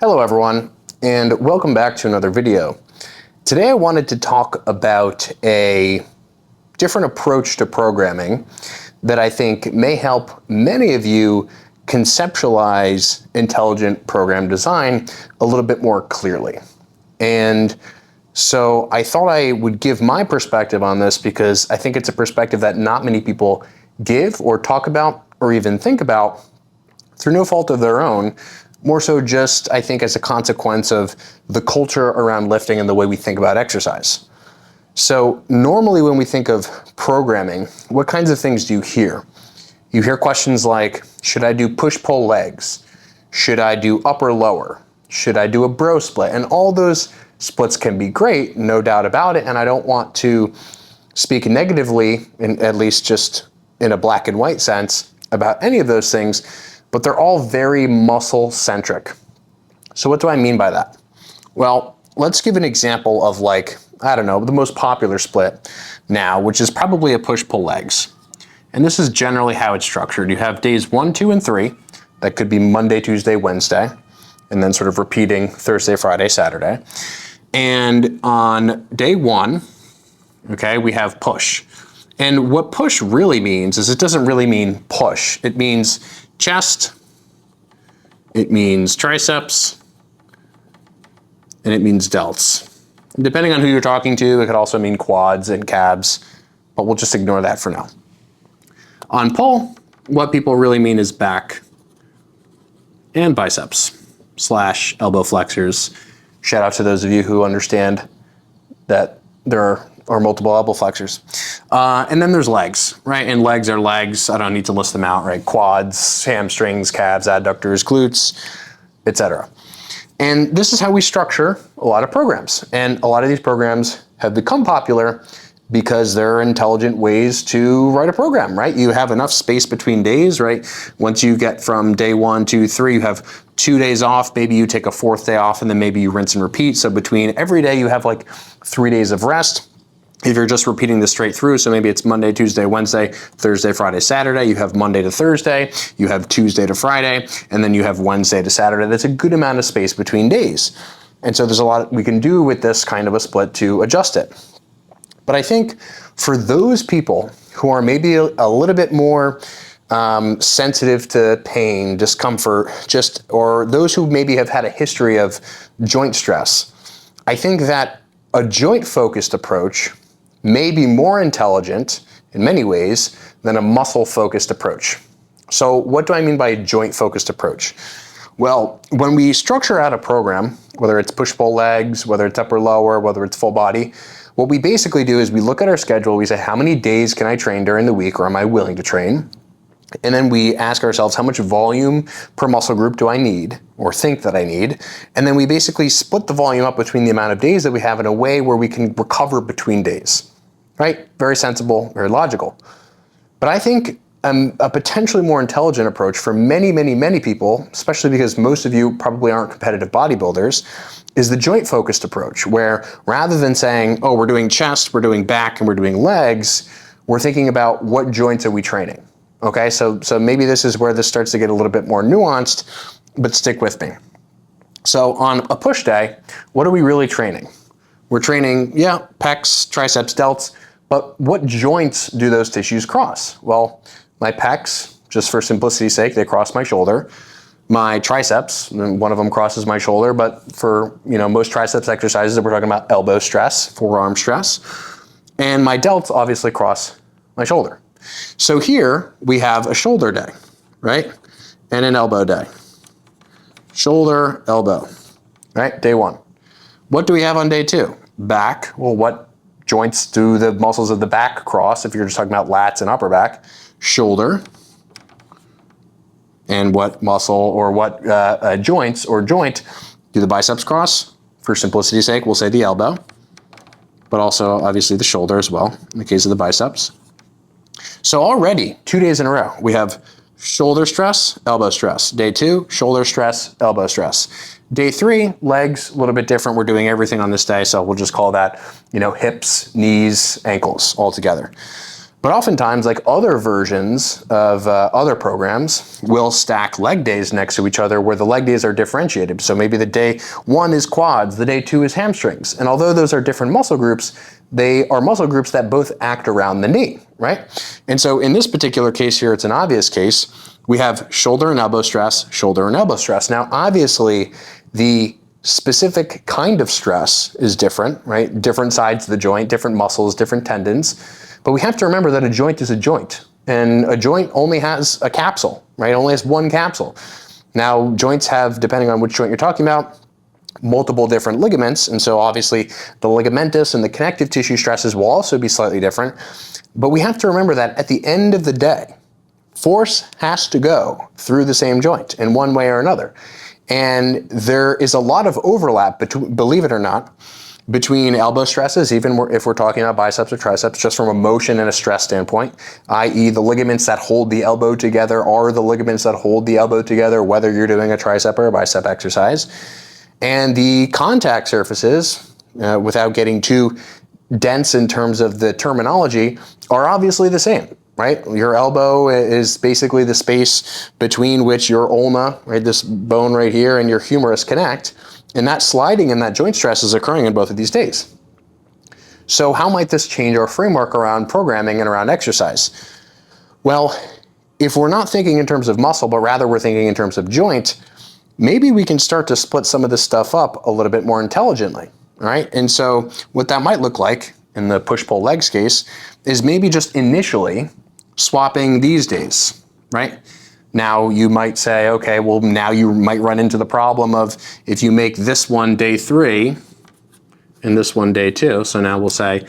Hello everyone, and welcome back to another video. Today I wanted to talk about a different approach to programming that I think may help many of you conceptualize intelligent program design a little bit more clearly. And so I thought I would give my perspective on this because I think it's a perspective that not many people give or talk about or even think about through no fault of their own, more so just, I think, as a consequence of the culture around lifting and the way we think about exercise. So normally when we think of programming, what kinds of things do you hear? You hear questions like, should I do push-pull legs? Should I do upper-lower? Should I do a bro split? And all those splits can be great, no doubt about it, and I don't want to speak negatively, at least just in a black and white sense, about any of those things, but they're all very muscle-centric. So what do I mean by that? Well, let's give an example of the most popular split now, which is probably a push-pull legs. And this is generally how it's structured. You have days 1, 2, and 3. That could be Monday, Tuesday, Wednesday, and then sort of repeating Thursday, Friday, Saturday. And on day 1, okay, we have push. And what push really means is it doesn't really mean push. It means chest, it means triceps, and it means delts. And depending on who you're talking to, it could also mean quads and calves, but we'll just ignore that for now. On pull, what people really mean is back and biceps / elbow flexors. Shout out to those of you who understand that there are multiple elbow flexors. And then there's legs, right? And legs are legs. I don't need to list them out, right? Quads, hamstrings, calves, adductors, glutes, etc. And this is how we structure a lot of programs. And a lot of these programs have become popular because there are intelligent ways to write a program, right? You have enough space between days, right? Once you get from day 1, 2, 3, you have 2 days off, maybe you take a 4th day off, and then maybe you rinse and repeat. So between every day you have 3 days of rest. If you're just repeating this straight through, so maybe it's Monday, Tuesday, Wednesday, Thursday, Friday, Saturday, you have Monday to Thursday, you have Tuesday to Friday, and then you have Wednesday to Saturday. That's a good amount of space between days. And so there's a lot we can do with this kind of a split to adjust it. But I think for those people who are maybe a little bit more sensitive to pain, discomfort, or those who maybe have had a history of joint stress, I think that a joint-focused approach may be more intelligent in many ways than a muscle-focused approach. So what do I mean by a joint-focused approach? Well, when we structure out a program, whether it's push-pull legs, whether it's upper-lower, whether it's full body, what we basically do is we look at our schedule, we say how many days can I train during the week, or am I willing to train? And then we ask ourselves how much volume per muscle group do I need or think that I need? And then we basically split the volume up between the amount of days that we have in a way where we can recover between days, right? Very sensible, very logical. But I think a potentially more intelligent approach for many, many, many people, especially because most of you probably aren't competitive bodybuilders, is the joint-focused approach, where rather than saying, oh, we're doing chest, we're doing back, and we're doing legs, we're thinking about what joints are we training. Okay, so maybe this is where this starts to get a little bit more nuanced, but stick with me. So on a push day, what are we really training? We're training, pecs, triceps, delts, but what joints do those tissues cross? Well, my pecs, just for simplicity's sake, they cross my shoulder. My triceps, one of them crosses my shoulder, but for most triceps exercises, we're talking about elbow stress, forearm stress. And my delts obviously cross my shoulder. So here we have a shoulder day, right? And an elbow day. Shoulder, elbow, right? Day 1. What do we have on day 2? Back. Well, what joints do the muscles of the back cross if you're just talking about lats and upper back? Shoulder. And what muscle or what joints or joint do the biceps cross? For simplicity's sake, we'll say the elbow, but also obviously the shoulder as well in the case of the biceps. So already 2 days in a row, we have shoulder stress, elbow stress. Day 2, shoulder stress, elbow stress. Day 3, legs, a little bit different. We're doing everything on this day, so we'll just call that, hips, knees, ankles all together. But oftentimes, like other versions of other programs will stack leg days next to each other where the leg days are differentiated. So maybe the day 1 is quads, the day 2 is hamstrings. And although those are different muscle groups, they are muscle groups that both act around the knee, right? And so in this particular case here, it's an obvious case. We have shoulder and elbow stress, shoulder and elbow stress. Now, obviously, the specific kind of stress is different, right? Different sides of the joint, different muscles, different tendons. But we have to remember that a joint is a joint, and a joint only has a capsule, right? Only has one capsule. Now, joints have, depending on which joint you're talking about, multiple different ligaments, and so obviously the ligamentous and the connective tissue stresses will also be slightly different. But we have to remember that at the end of the day, force has to go through the same joint in one way or another. And there is a lot of overlap, believe it or not, between elbow stresses, even if we're talking about biceps or triceps, just from a motion and a stress standpoint, i.e. the ligaments that hold the elbow together are the ligaments that hold the elbow together, whether you're doing a tricep or a bicep exercise. And the contact surfaces, without getting too dense in terms of the terminology, are obviously the same, right? Your elbow is basically the space between which your ulna, right, this bone right here, and your humerus connect. And that sliding and that joint stress is occurring in both of these days. So how might this change our framework around programming and around exercise? Well, if we're not thinking in terms of muscle, but rather we're thinking in terms of joint, maybe we can start to split some of this stuff up a little bit more intelligently, right? And so what that might look like in the push-pull legs case is maybe just initially swapping these days, right? Now you might say, okay, well now you might run into the problem of if you make this one day 3 and this one day 2, so now we'll say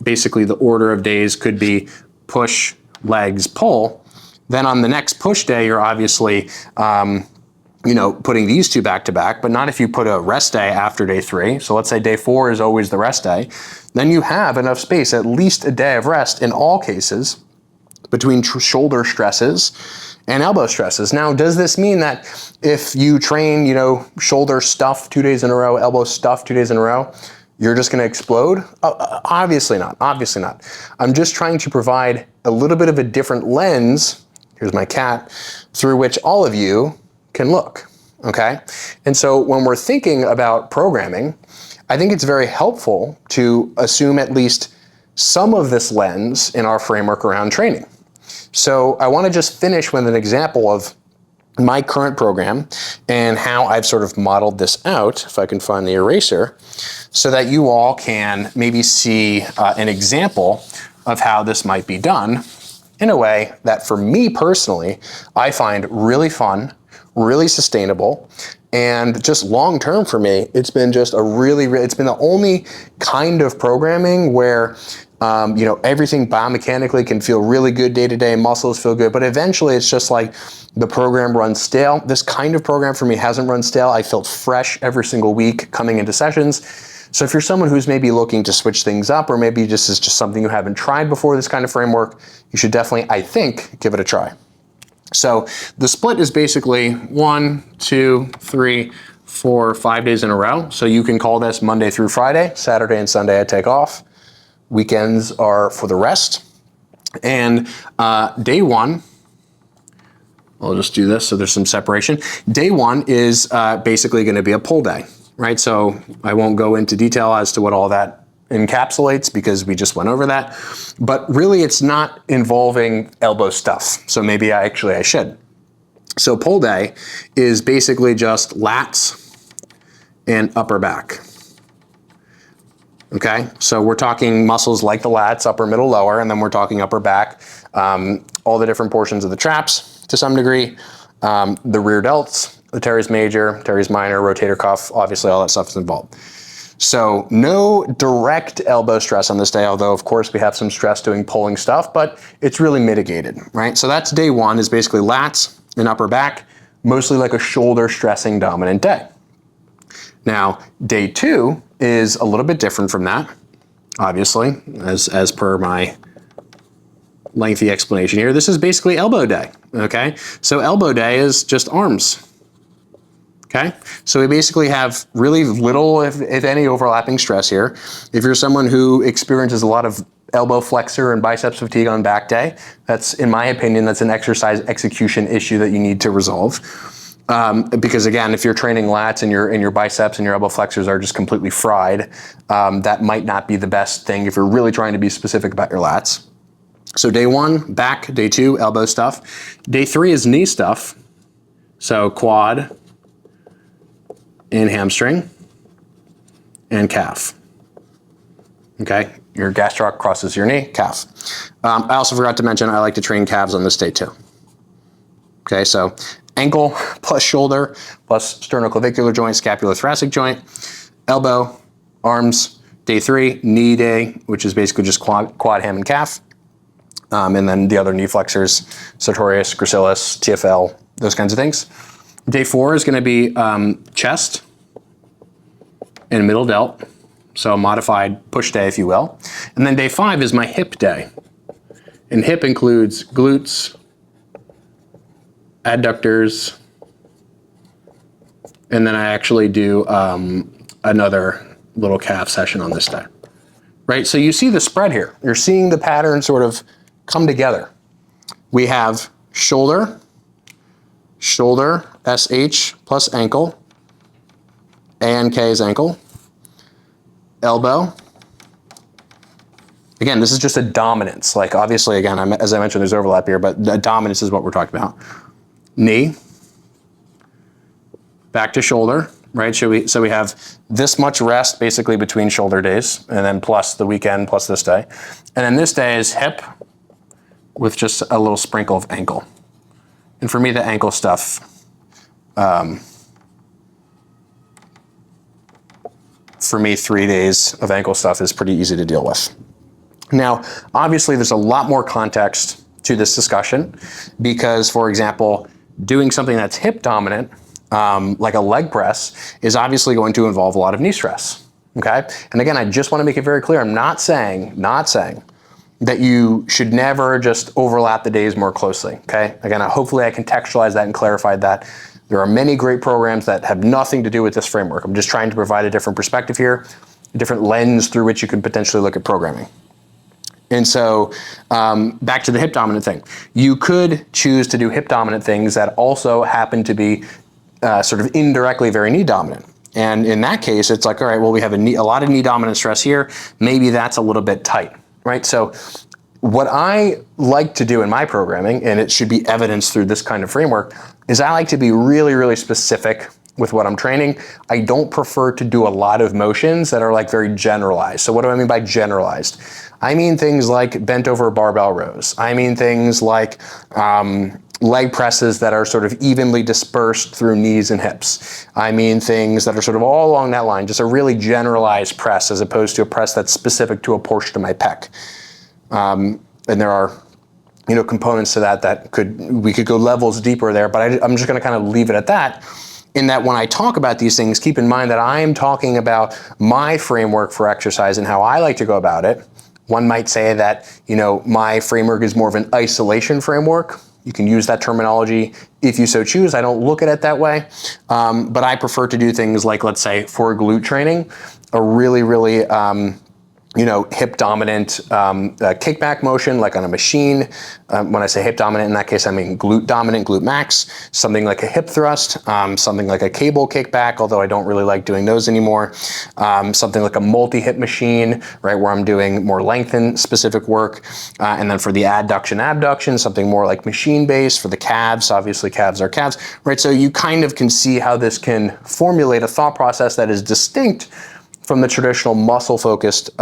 basically the order of days could be push, legs, pull. Then on the next push day, you're obviously putting these two back to back, but not if you put a rest day after day 3. So let's say day 4 is always the rest day. Then you have enough space, at least a day of rest in all cases, between shoulder stresses and elbow stresses. Now, does this mean that if you train, shoulder stuff 2 days in a row, elbow stuff 2 days in a row, you're just going to explode? Obviously not. Obviously not. I'm just trying to provide a little bit of a different lens. Here's my cat, through which all of you can look. Okay? And so when we're thinking about programming, I think it's very helpful to assume at least some of this lens in our framework around training. So I want to just finish with an example of my current program and how I've sort of modeled this out, if I can find the eraser, so that you all can maybe see an example of how this might be done in a way that for me personally, I find really fun, really sustainable, and just long term for me, it's been just it's been the only kind of programming where everything biomechanically can feel really good day to day, muscles feel good, but eventually it's just like the program runs stale. This kind of program for me hasn't run stale. I felt fresh every single week coming into sessions. So if you're someone who's maybe looking to switch things up, or maybe this is just something you haven't tried before, this kind of framework, you should definitely, I think, give it a try. So the split is basically 1, 2, 3, 4, 5 days in a row. So you can call this Monday through Friday. Saturday and Sunday I take off. Weekends are for the rest. And day 1, I'll just do this so there's some separation. Day 1 is basically going to be a pull day, right? So I won't go into detail as to what all that encapsulates because we just went over that. But really it's not involving elbow stuff. So maybe I should. So pull day is basically just lats and upper back. Okay, so we're talking muscles like the lats, upper, middle, lower, and then we're talking upper back, all the different portions of the traps to some degree, the rear delts, the teres major, teres minor, rotator cuff, obviously all that stuff is involved. So no direct elbow stress on this day, although of course we have some stress doing pulling stuff, but it's really mitigated, right? So that's day 1 is basically lats and upper back, mostly like a shoulder stressing dominant day. Now, day 2 is a little bit different from that, obviously, as per my lengthy explanation here. This is basically elbow day, okay? So elbow day is just arms. Okay, so we basically have really little, if any, overlapping stress here. If you're someone who experiences a lot of elbow flexor and biceps fatigue on back day, that's, in my opinion, that's an exercise execution issue that you need to resolve. Because again, if you're training lats and your biceps and your elbow flexors are just completely fried, that might not be the best thing if you're really trying to be specific about your lats. So day 1, back. Day 2, elbow stuff. Day 3 is knee stuff. So quad and hamstring and calf. Okay, your gastroc crosses your knee, calf. I also forgot to mention I like to train calves on this day too. Okay, so ankle plus shoulder plus sternoclavicular joint, scapulothoracic joint, elbow, arms. Day 3, knee day, which is basically just quad, ham, and calf. And then the other knee flexors, sartorius, gracilis, TFL, those kinds of things. Day 4 is going to be chest and middle delt, so a modified push day, if you will. And then day 5 is my hip day. And hip includes glutes, adductors, and then I actually do another little calf session on this day. Right, so you see the spread here. You're seeing the pattern sort of come together. We have shoulder, SH plus ankle, ANK is ankle, elbow. Again, this is just a dominance. Like obviously, again, as I mentioned, there's overlap here, but the dominance is what we're talking about. Knee, back to shoulder, right? So we have this much rest basically between shoulder days, and then plus the weekend, plus this day. And then this day is hip with just a little sprinkle of ankle. And for me, the ankle stuff, for me, 3 days of ankle stuff is pretty easy to deal with. Now, obviously, there's a lot more context to this discussion because, for example, doing something that's hip dominant, like a leg press, is obviously going to involve a lot of knee stress, okay? And again, I just want to make it very clear, I'm not saying that you should never just overlap the days more closely, okay? Again, hopefully I contextualize that and clarified that. There are many great programs that have nothing to do with this framework. I'm just trying to provide a different perspective here, a different lens through which you can potentially look at programming. And so back to the hip dominant thing. You could choose to do hip dominant things that also happen to be sort of indirectly very knee dominant. And in that case, it's like, all right, well, we have a lot of knee dominant stress here. Maybe that's a little bit tight, right? So what I like to do in my programming, and it should be evidenced through this kind of framework, is I like to be really, really specific with what I'm training. I don't prefer to do a lot of motions that are like very generalized. So what do I mean by generalized? I mean things like bent over barbell rows. I mean things like leg presses that are sort of evenly dispersed through knees and hips. I mean things that are sort of all along that line, just a really generalized press as opposed to a press that's specific to a portion of my pec. And there are, components to that we could go levels deeper there, but I'm just going to kind of leave it at that. In that when I talk about these things, keep in mind that I am talking about my framework for exercise and how I like to go about it. One might say that, my framework is more of an isolation framework. You can use that terminology if you so choose. I don't look at it that way, but I prefer to do things like, let's say, for glute training, a really, really hip dominant kickback motion, like on a machine. When I say hip dominant, in that case, I mean glute dominant, glute max, something like a hip thrust, something like a cable kickback, although I don't really like doing those anymore. Something like a multi-hip machine, right, where I'm doing more lengthen specific work. And then for the adduction, abduction, something more like machine based. For the calves, obviously calves are calves, right? So you kind of can see how this can formulate a thought process that is distinct from the traditional muscle-focused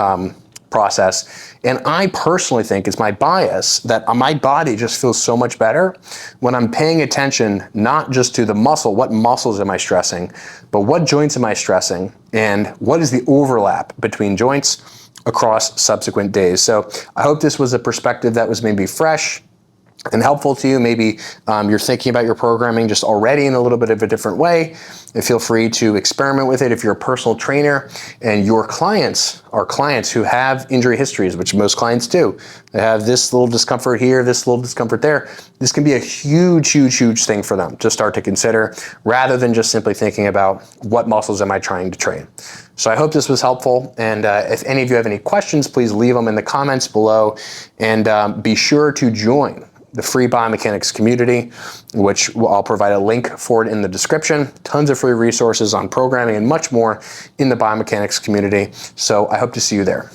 process. And I personally think it's my bias that my body just feels so much better when I'm paying attention not just to the muscle, what muscles am I stressing, but what joints am I stressing, and what is the overlap between joints across subsequent days. So I hope this was a perspective that was maybe fresh, and helpful to you. Maybe you're thinking about your programming just already in a little bit of a different way, and feel free to experiment with it. If you're a personal trainer and your clients are clients who have injury histories, which most clients do, they have this little discomfort here, this little discomfort there, this can be a huge, huge, huge thing for them to start to consider, rather than just simply thinking about what muscles am I trying to train. So I hope this was helpful, and if any of you have any questions, please leave them in the comments below, and be sure to join the free biomechanics community, which I'll provide a link for it in the description. Tons of free resources on programming and much more in the biomechanics community. So I hope to see you there.